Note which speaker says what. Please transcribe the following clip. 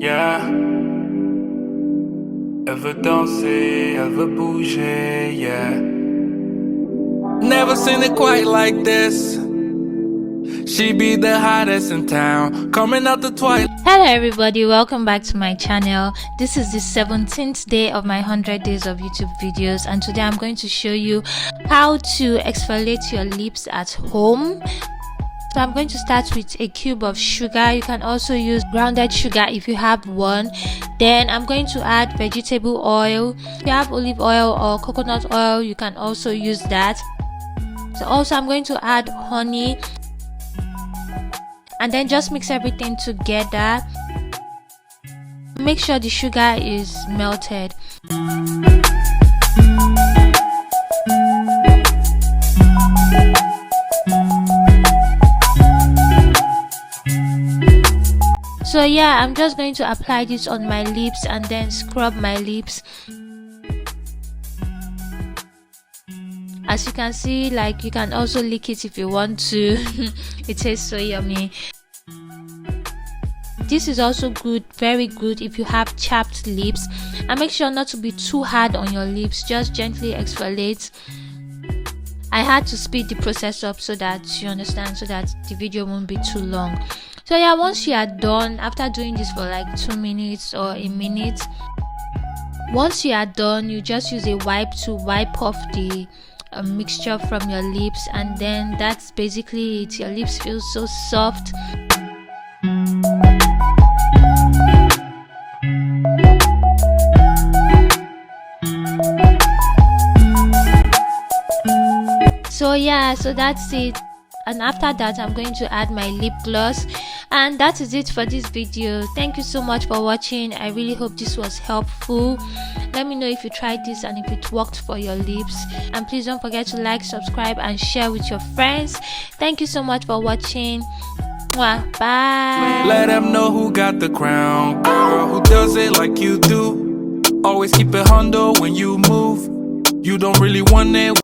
Speaker 1: Yeah. Elle veut danser, elle veut bouger, yeah. Never seen it quite like this. She be the hottest in town, coming out the twilight.
Speaker 2: Hello everybody, welcome back to my channel. This is the 17th day of my 100 days of YouTube videos, and today I'm going to show you how to exfoliate your lips at home. So I'm going to start with a cube of sugar. You can also use grounded sugar if you have one. Then I'm going to add vegetable oil. If you have olive oil or coconut oil, you can also use that. So also I'm going to add honey, and then just mix everything together. Make sure the sugar is melted. So yeah, I'm just going to apply this on my lips and then scrub my lips. As you can see, like, you can also lick it if you want to. It tastes so yummy. This is also good, very good if you have chapped lips. And make sure not to be too hard on your lips, just gently exfoliate. I had to speed the process up so that you understand, so that the video won't be too long. So yeah, once you are done, after doing this for like 2 minutes or a minute, once you are done, you just use a wipe to wipe off the mixture from your lips, and then that's basically it. Your lips feel so soft. So yeah, so that's it. And after that, I'm going to add my lip gloss, and that is it for this video. Thank you so much for watching. I really hope this was helpful. Let me know if you tried this and if it worked for your lips, and please don't forget to like, subscribe and share with your friends. Thank you so much for watching. Bye.
Speaker 1: Let them know who got the crown, girl, who does it like you do. Always keep it hundo when you move. You don't really want it.